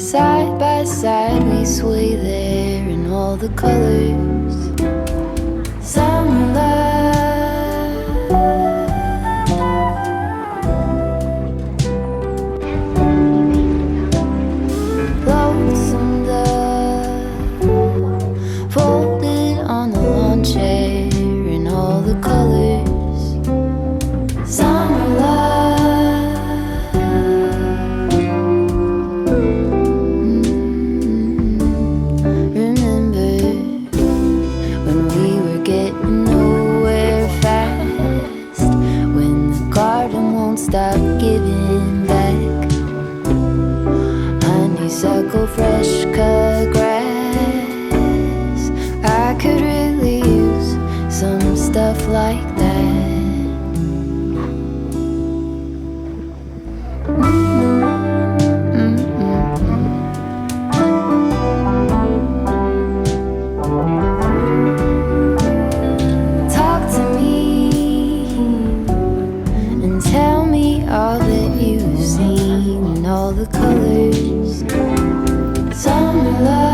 Side by side we sway there in all the colors. Summer love, lonesome dove, folded on the lawn chair in all the colors. Summer love. Stop giving back. Honeysuckle, fresh cut grass. I could really use some stuff like that. Talk to me and tell me all that you've seen and all the colors. Summer love.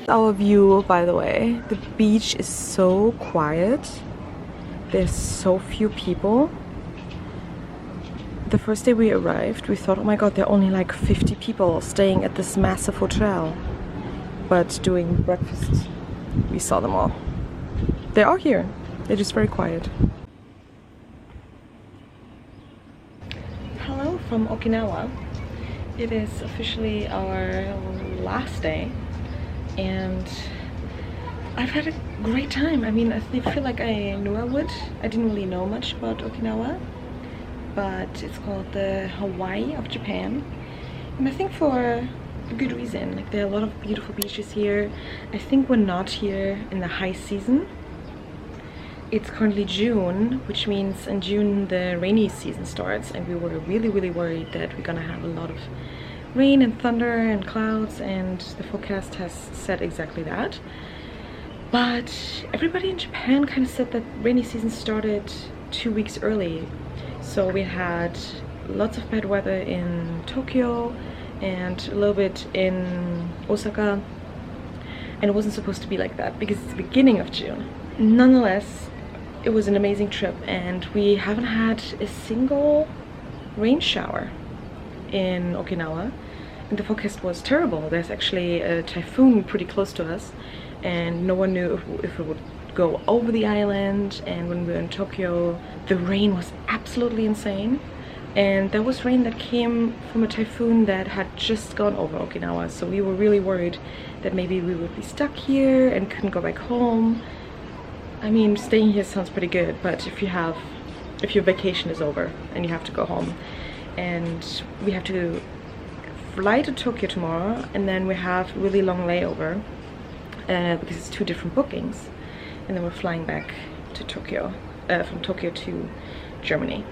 Our view, by the way, the beach is so quiet. There's so few people. The first day we arrived, we thought, oh my god, there are only like 50 people staying at this massive hotel. But doing breakfast, we saw them all. They are here. They're just very quiet. Hello from Okinawa. It is officially our last day, and I've had a great time. I mean, I feel like I knew I would. I didn't really know much about Okinawa, but it's called the Hawaii of Japan, and I think for a good reason. Like, there are a lot of beautiful beaches here. I think we're not here in the high season. It's currently June, which means in June the rainy season starts, and we were really worried that we're gonna have a lot of rain and thunder and clouds, and the forecast has said exactly that. But everybody in Japan kind of said that rainy season started 2 weeks early. So we had lots of bad weather in Tokyo and a little bit in Osaka, and it wasn't supposed to be like that because it's the beginning of June. Nonetheless, it was an amazing trip, and we haven't had a single rain shower in Okinawa, and the forecast was terrible. There's actually a typhoon pretty close to us, and no one knew if it would go over the island. And when we were in Tokyo, the rain was absolutely insane, and there was rain that came from a typhoon that had just gone over Okinawa, so we were really worried that maybe we would be stuck here and couldn't go back home. I mean, staying here sounds pretty good, but if your vacation is over and you have to go home, and we have to fly to Tokyo tomorrow, and then we have a really long layover because it's 2 different bookings, and then we're flying back to Tokyo, from Tokyo to Germany.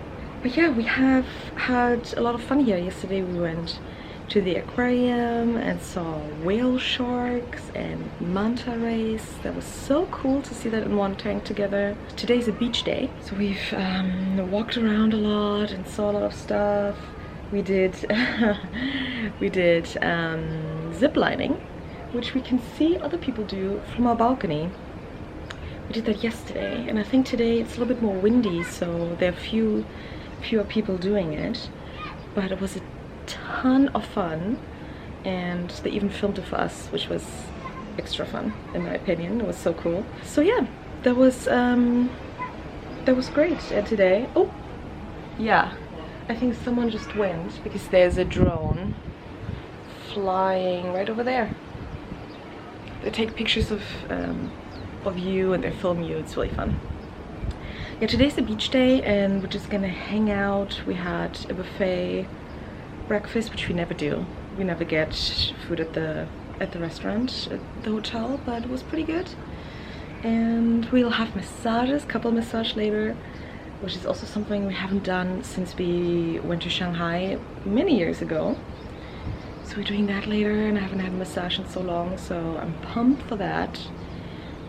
But yeah, we have had a lot of fun here. Yesterday we went to the aquarium and saw whale sharks and manta rays. That was so cool to see that in one tank together. Today's a beach day, so we've walked around a lot and saw a lot of stuff. We did zip lining, which we can see other people do from our balcony. We did that yesterday, and I think today it's a little bit more windy, so there are fewer people doing it, but it was a ton of fun, and they even filmed it for us, which was extra fun in my opinion. It was so cool. So yeah, that was great. And today, oh yeah, I think someone just went because there's a drone flying right over there. They take pictures of you, and they film you. It's really fun. Yeah, today's the beach day, and we're just gonna hang out. We had a buffet breakfast, which we never do. We never get food at the restaurant at the hotel, but it was pretty good. And we'll have massages, couple massage later, which is also something we haven't done since we went to Shanghai many years ago. So we're doing that later, and I haven't had a massage in so long, so I'm pumped for that.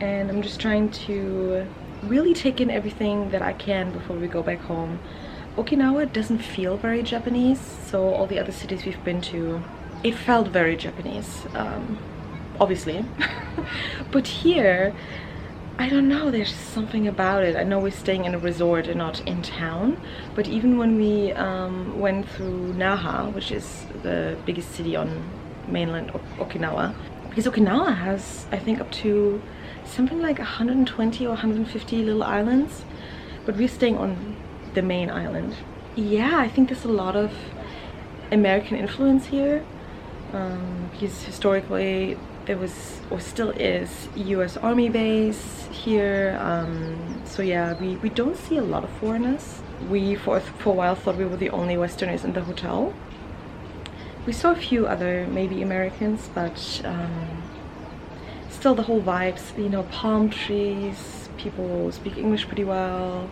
And I'm just trying to really take in everything that I can before we go back home. Okinawa doesn't feel very Japanese, so all the other cities we've been to, it felt very Japanese, obviously. But here, I don't know, there's something about it. I know we're staying in a resort and not in town, but even when we went through Naha, which is the biggest city on mainland Okinawa, because Okinawa has, I think, up to something like 120 or 150 little islands, but we're staying on the main island. Yeah, I think there's a lot of American influence here, because historically there was, or still is, US Army base here. So yeah, we don't see a lot of foreigners. We for a while thought we were the only Westerners in the hotel. We saw a few other maybe Americans, but still the whole vibes, you know, palm trees, people speak English pretty well,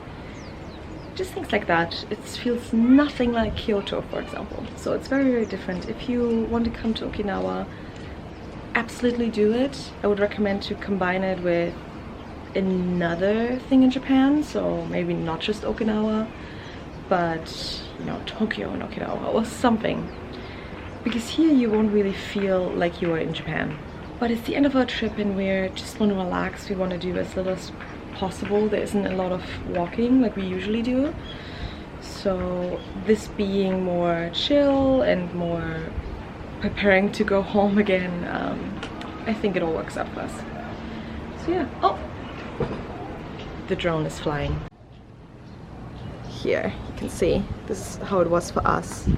just things like that. It feels nothing like Kyoto, for example. So it's very different. If you want to come to Okinawa, absolutely do it. I would recommend to combine it with another thing in Japan, so maybe not just Okinawa, but you know, Tokyo and Okinawa or something, because here you won't really feel like you are in Japan. But it's the end of our trip and we're just want to relax. We want to do as little as possible. There isn't a lot of walking like we usually do. So this being more chill and more preparing to go home again, I think it all works out for us. So yeah. Oh! The drone is flying. Here, you can see, this is how it was for us.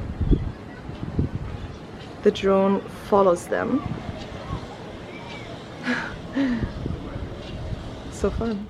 The drone follows them. So fun.